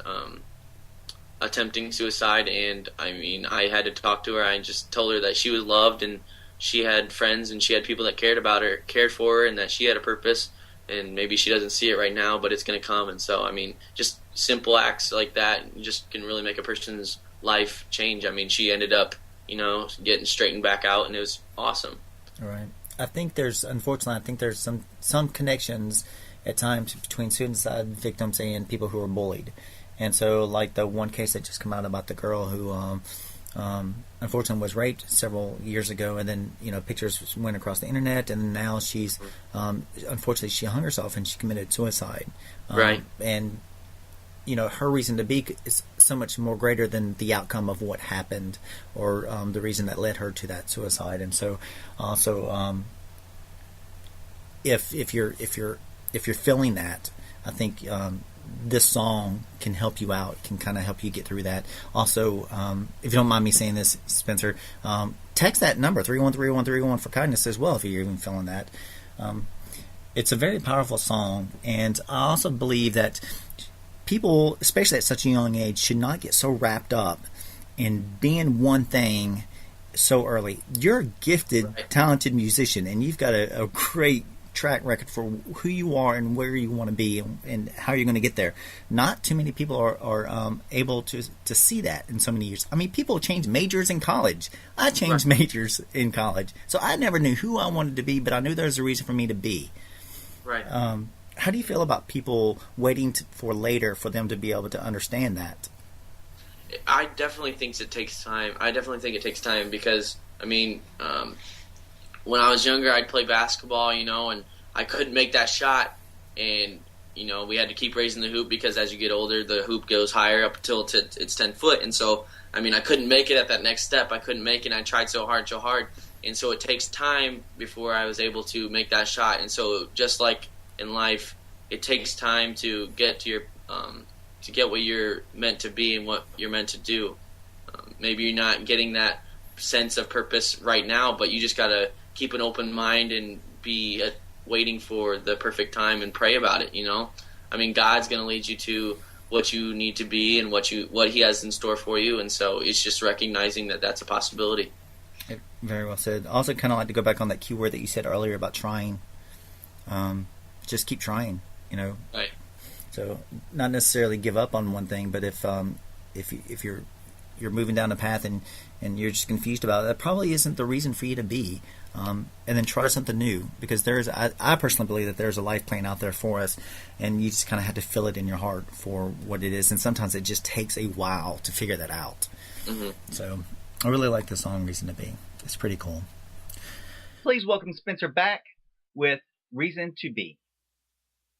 attempting suicide, and I mean, I had to talk to her. I just told her that she was loved, and she had friends, and she had people that cared about her, cared for her, and that she had a purpose. And maybe she doesn't see it right now, but it's going to come. And so, I mean, just simple acts like that just can really make a person's life change. I mean, she ended up, you know, getting straightened back out, and it was awesome. All right. I think there's some connections at times between suicide victims and people who are bullied. And so, like the one case that just came out about the girl who unfortunately was raped several years ago, and then, you know, pictures went across the internet, and now she's unfortunately she hung herself and she committed suicide. Right. And her reason to be is so much more greater than the outcome of what happened, or the reason that led her to that suicide. And so, also, if you're feeling that, I think this song can help you out, can kind of help you get through that. Also, if you don't mind me saying this, Spencer, text that number 3131331 for kindness as well if you're even feeling that. It's a very powerful song, and I also believe that people, especially at such a young age, should not get so wrapped up in being one thing so early. You're a gifted, talented musician, and you've got a great track record for who you are and where you want to be, and how you're going to get there. Not too many people are able to see that in so many years. I mean, people change majors in college. I changed majors in college, so I never knew who I wanted to be, but I knew there was a reason for me to be. Right. How do you feel about people waiting for later for them to be able to understand that? I definitely think it takes time. Because, I mean, when I was younger, I'd play basketball, and I couldn't make that shot. And, we had to keep raising the hoop because as you get older, the hoop goes higher up until it's 10 foot. And so, I mean, I couldn't make it at that next step. I couldn't make it. And I tried so hard. And so it takes time before I was able to make that shot. And so just like in life, it takes time to get to your to get what you're meant to be and what you're meant to do. Maybe you're not getting that sense of purpose right now, but you just got to keep an open mind and be waiting for the perfect time and pray about it. I mean, God's going to lead you to what you need to be and what He has in store for you. And so it's just recognizing that that's a possibility. Very well said. I also kind of like to go back on that key word that you said earlier about trying. Just keep trying, Right. So not necessarily give up on one thing, but if you're moving down a path and you're just confused about it, that probably isn't the reason for you to be. And then try something new, because I personally believe that there's a life plan out there for us, and you just kind of have to feel it in your heart for what it is. And sometimes it just takes a while to figure that out. Mm-hmm. So I really like the song Reason to Be. It's pretty cool. Please welcome Spencer back with Reason to Be.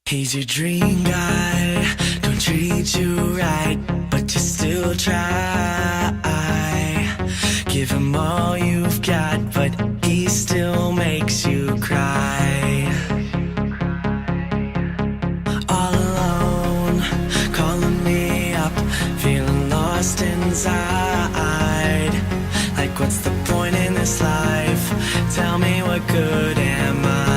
He's your dream guy, don't treat you right, but you still try. Give him all you've got, but he still makes you cry. All alone, calling me up, feeling lost inside. Like, what's the point in this life? Tell me, what good am I?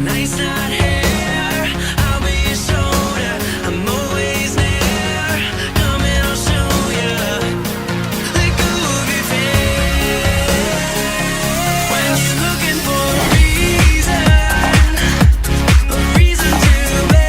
Night's not here, I'll be your shoulder, I'm always near, come and I'll show you, let go of your fear. When you're looking for a reason to be,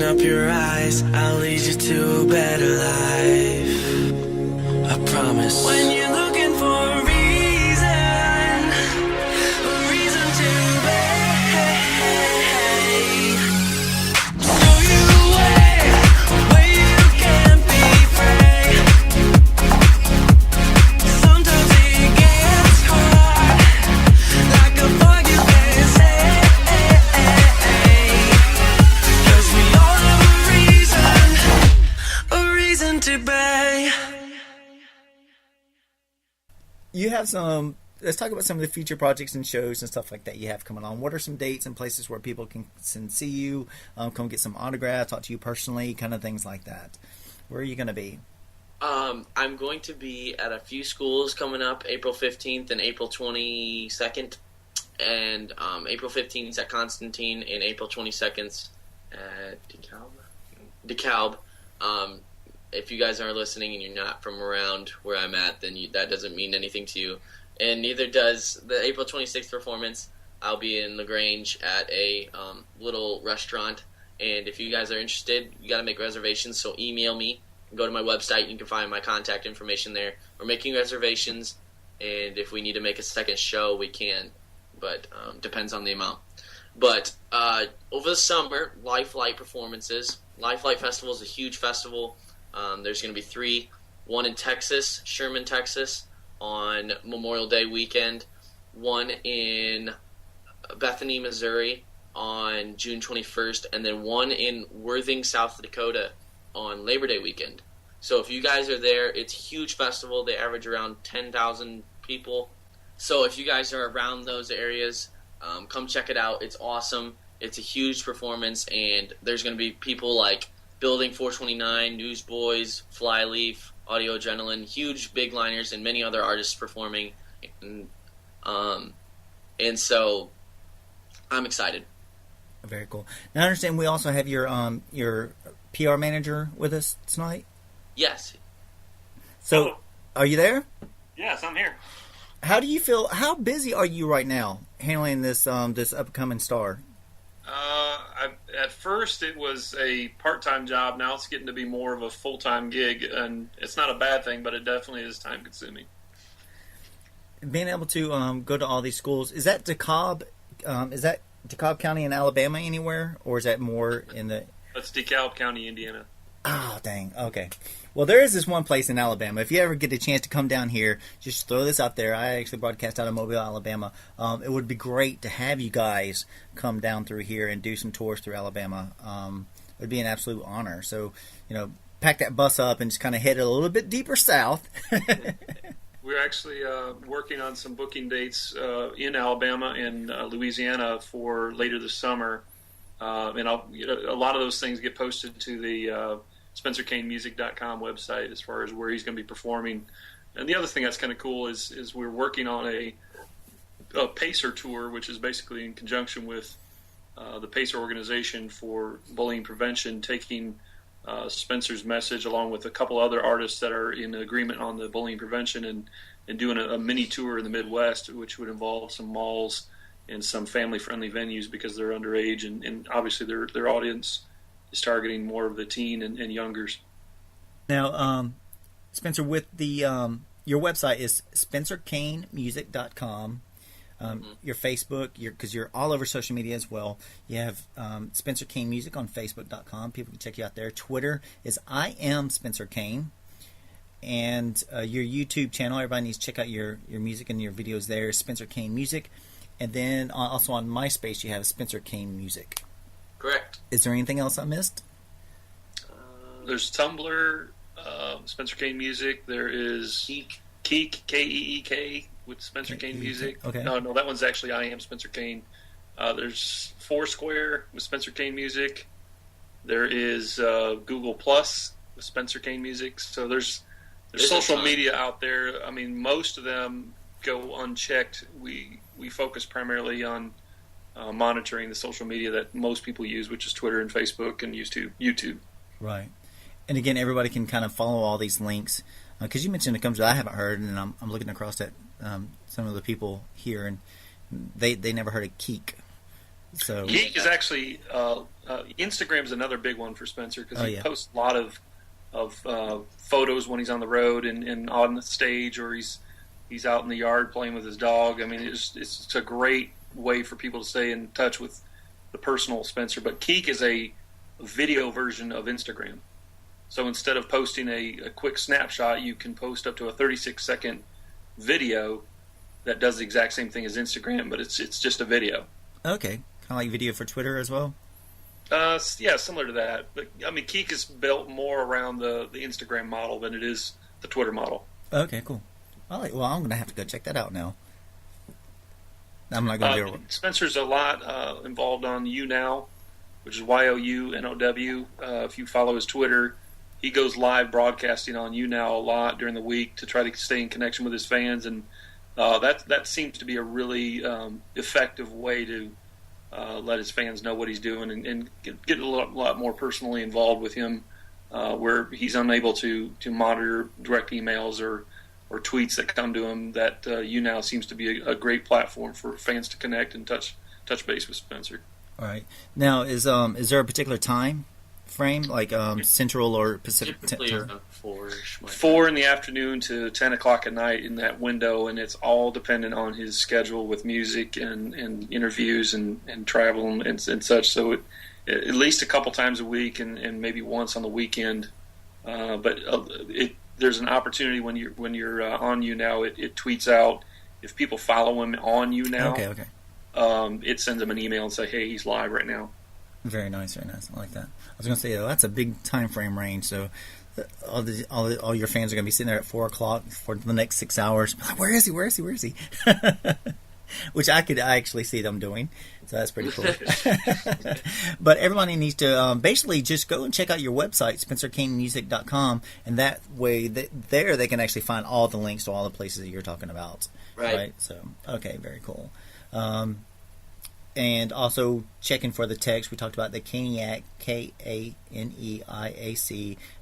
up your eyes, I'll lead you to a better life. I promise. When you're looking for a reason to show you a way you can be free. Sometimes it gets hard, like a fog you can't say. 'Cause we all have a reason to be. You have some. Let's talk about some of the future projects and shows and stuff like that you have coming on. What are some dates and places where people can see you, come get some autographs, talk to you personally, kind of things like that? Where are you going to be? I'm going to be at a few schools coming up, April 15th and April 22nd. And April 15th is at Constantine, and April 22nd at DeKalb. If you guys aren't listening and you're not from around where I'm at, then that doesn't mean anything to you. And neither does the April 26th performance. I'll be in LaGrange at a little restaurant. And if you guys are interested, you got to make reservations. So email me. Go to my website. You can find my contact information there. We're making reservations. And if we need to make a second show, we can. But depends on the amount. But over the summer, Life Light performances. Life Light Festival is a huge festival. There's going to be 3. One in Texas, Sherman, Texas, on Memorial Day weekend. One in Bethany, Missouri, on June 21st. And then one in Worthing, South Dakota, on Labor Day weekend. So if you guys are there, it's a huge festival. They average around 10,000 people. So if you guys are around those areas, come check it out. It's awesome. It's a huge performance, and there's going to be people like Building 429, Newsboys, Flyleaf, Audio Adrenaline, huge big liners, and many other artists performing. And so I'm excited. Very cool. Now I understand we also have your PR manager with us tonight. Yes. So, are you there? Yes, I'm here. How do you feel? How busy are you right now handling this this upcoming star? At first, it was a part-time job. Now it's getting to be more of a full-time gig, and it's not a bad thing, but it definitely is time-consuming. Being able to go to all these schools, is that DeKalb? Is that DeKalb County in Alabama anywhere, or is that more in the? That's DeKalb County, Indiana. Oh, dang. Okay. Well, there is this one place in Alabama. If you ever get a chance to come down here, just throw this out there. I actually broadcast out of Mobile, Alabama. It would be great to have you guys come down through here and do some tours through Alabama. It would be an absolute honor. So, pack that bus up and just kind of head a little bit deeper south. We're actually working on some booking dates in Alabama and Louisiana for later this summer. And a lot of those things get posted to the SpencerKaneMusic.com website as far as where he's going to be performing. And the other thing that's kind of cool is we're working on a PACER tour, which is basically in conjunction with the PACER organization for bullying prevention, taking Spencer's message along with a couple other artists that are in agreement on the bullying prevention and doing a mini tour in the Midwest, which would involve some malls and some family-friendly venues because they're underage, and obviously their audience is targeting more of the teen and youngers. Now, Spencer, with the your website is SpencerKaneMusic.com. Your Facebook, because you're all over social media as well. You have Spencer Kane Music on Facebook.com. People can check you out there. Twitter is I am Spencer Kane. And your YouTube channel, everybody needs to check out your music and your videos there, Spencer Kane Music. And then also on MySpace, you have Spencer Kane Music. Correct. Is there anything else I missed? There's Tumblr, Spencer Kane Music. There is Keek, Keek, with Spencer Kane Music. Okay. No, that one's actually I am Spencer Kane. There's Foursquare with Spencer Kane Music. There is Google Plus with Spencer Kane Music. So there's social media out there. I mean, most of them go unchecked. We focus primarily on monitoring the social media that most people use, which is Twitter and Facebook and YouTube. Right. And again, everybody can kind of follow all these links because you mentioned it comes that I haven't heard, and I'm looking across at some of the people here, and they never heard of Keek. So Geek is actually Instagram's another big one for Spencer because he posts a lot of photos when he's on the road and on the stage, or he's out in the yard playing with his dog. I mean, it's a great way for people to stay in touch with the personal Spencer. But Keek is a video version of Instagram. So instead of posting a quick snapshot, you can post up to a 36-second video that does the exact same thing as Instagram, but it's just a video. Okay. Kind of like video for Twitter as well? Yeah, similar to that. But I mean, Keek is built more around the Instagram model than it is the Twitter model. Okay, cool. Well, I'm going to have to go check that out now. I'm not going to do it. Spencer's a lot involved on YouNow, which is YOUNOW. If you follow his Twitter, he goes live broadcasting on YouNow a lot during the week to try to stay in connection with his fans, and that seems to be a really effective way to let his fans know what he's doing and get a lot more personally involved with him, where he's unable to monitor direct emails or tweets that come to him. That YouNow seems to be a great platform for fans to connect and touch base with Spencer. All right. Now, is there a particular time frame, like Central or Pacific? Typically around 4-ish. 4 in the afternoon to 10 o'clock at night in that window, and it's all dependent on his schedule with music and interviews and travel and such. So at least a couple times a week and maybe once on the weekend. But there's an opportunity when you're on YouNow, it tweets out if people follow him on YouNow. Okay. It sends him an email and say, hey, he's live right now. Very nice, very nice. I like that. I was going to say, that's a big time frame range. So all your fans are going to be sitting there at 4 o'clock for the next 6 hours. Like, where is he? Where is he? Where is he? Which I actually see them doing. So that's pretty cool. But everybody needs to basically just go and check out your website, SpencerKaneMusic.com, and that way there they can actually find all the links to all the places that you're talking about. Right? So, okay, very cool. And also checking for the text. We talked about the Kaniac, Kaneiac,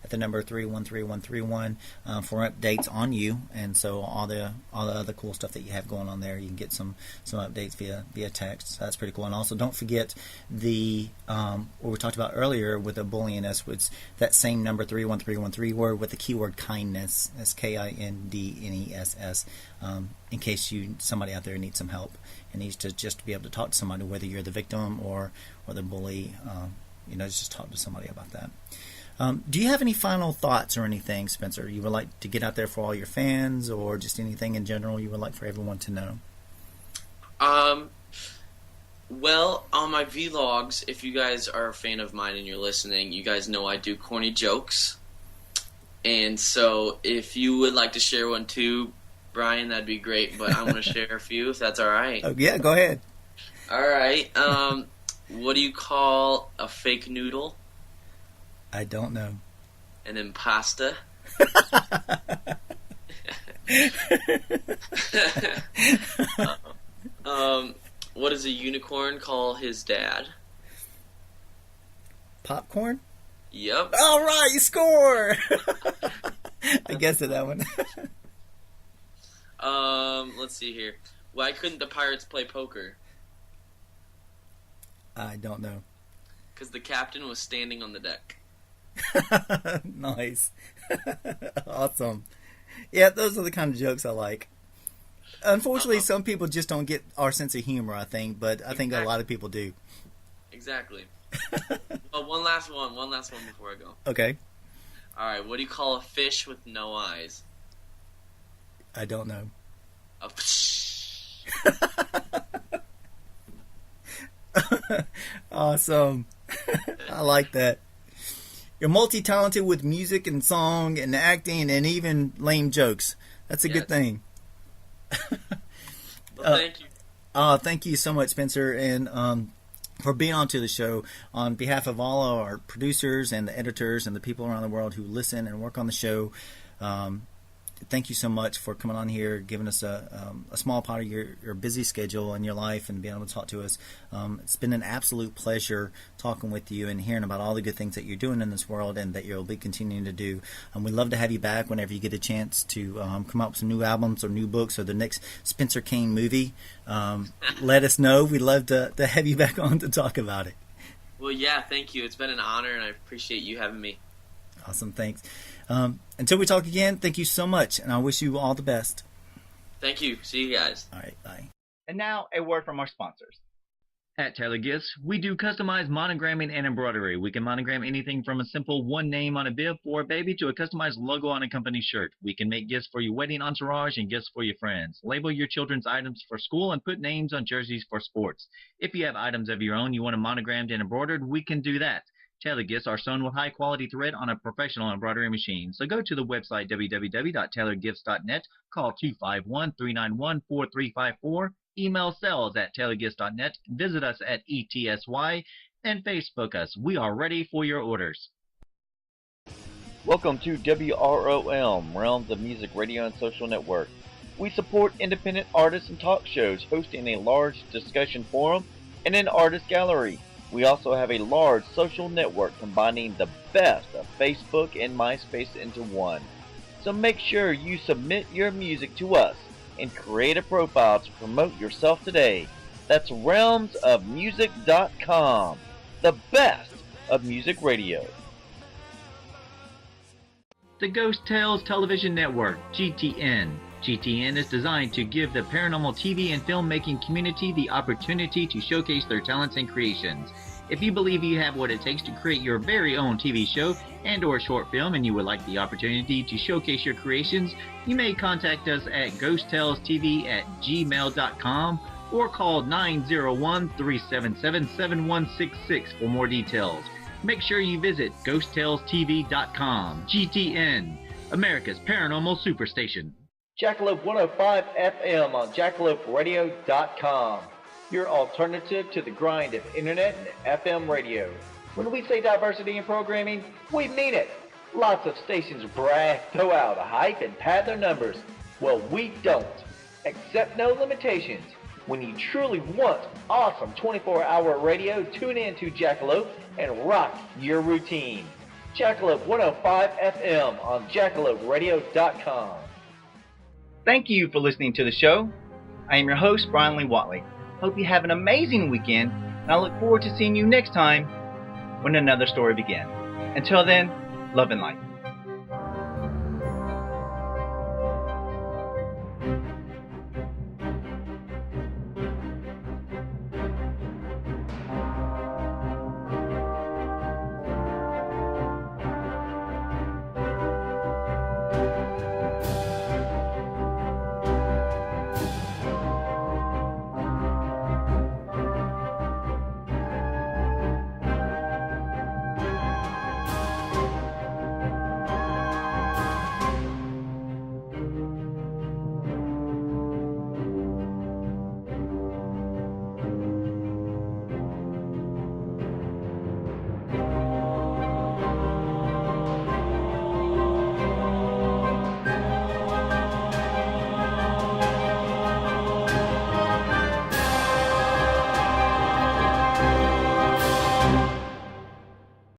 at the number 313131 for updates on you. And so all the other cool stuff that you have going on there, you can get some updates via text. So that's pretty cool. And also don't forget the what we talked about earlier with the Boolean-S, was that same number 31313 word with the keyword kindness. That's KINDNESS. In case somebody out there needs some help and needs to just be able to talk to somebody, whether you're the victim or the bully, just talk to somebody about that. Do you have any final thoughts or anything, Spencer, you would like to get out there for all your fans, or just anything in general you would like for everyone to know? Well, on my vlogs, if you guys are a fan of mine and you're listening, you guys know I do corny jokes. And so if you would like to share one too, Brian, that'd be great, but I'm going to share a few if that's all right. Oh, yeah, go ahead. All right. What do you call a fake noodle? I don't know. An impasta? What does a unicorn call his dad? Popcorn? Yep. All right, you score! I guessed at that one. Let's see here. Why couldn't the Pirates play poker? I don't know. Because the captain was standing on the deck. Nice. Awesome. Yeah, those are the kind of jokes I like. Unfortunately, some people just don't get our sense of humor, I think, but I think a lot of people do. Exactly. Well, one last one before I go. Okay. All right, what do you call a fish with no eyes? I don't know. A psh. Awesome. I like that. You're multi-talented with music and song and acting and even lame jokes. That's a good thing. Well, thank you. Thank you so much, Spencer, and for being onto the show. On behalf of all of our producers and the editors and the people around the world who listen and work on the show, thank you so much for coming on here, giving us a small part of your busy schedule and your life and being able to talk to us. It's been an absolute pleasure talking with you and hearing about all the good things that you're doing in this world and that you'll be continuing to do. We'd love to have you back whenever you get a chance to come up with some new albums or new books or the next Spencer Kane movie. Let us know. We'd love to have you back on to talk about it. Well, yeah, thank you. It's been an honor, and I appreciate you having me. Awesome, thanks. Until we talk again, thank you so much, and I wish you all the best. Thank you. See you guys. All right, bye. And now, a word from our sponsors. At Taylor Gifts, we do customized monogramming and embroidery. We can monogram anything from a simple one name on a bib for a baby to a customized logo on a company shirt. We can make gifts for your wedding entourage and gifts for your friends. Label your children's items for school and put names on jerseys for sports. If you have items of your own you want them monogrammed and embroidered, we can do that. Tailor Gifts are sewn with high-quality thread on a professional embroidery machine. So go to the website www.tailorgifts.net, call 251-391-4354, email sales@tailorgifts.net, visit us at ETSY, and Facebook us. We are ready for your orders. Welcome to WROM, Realms of Music Radio and Social Network. We support independent artists and talk shows, hosting a large discussion forum and an artist gallery. We also have a large social network combining the best of Facebook and MySpace into one. So make sure you submit your music to us and create a profile to promote yourself today. That's realmsofmusic.com, the best of music radio. The Ghost Tales Television Network, GTN. GTN is designed to give the paranormal TV and filmmaking community the opportunity to showcase their talents and creations. If you believe you have what it takes to create your very own TV show and or short film and you would like the opportunity to showcase your creations, you may contact us at ghosttalestv@gmail.com or call 901-377-7166 for more details. Make sure you visit ghosttalestv.com. GTN, America's Paranormal Superstation. Jackalope 105 FM on jackaloperadio.com. Your alternative to the grind of internet and FM radio. When we say diversity in programming, we mean it. Lots of stations brag, throw out a hype, and pad their numbers. Well, we don't. Accept no limitations. When you truly want awesome 24-hour radio, tune in to Jackalope and rock your routine. Jackalope 105 FM on jackaloperadio.com. Thank you for listening to the show. I am your host, Bryan Lee Whatley. Hope you have an amazing weekend, and I look forward to seeing you next time when another story begins. Until then, love and light.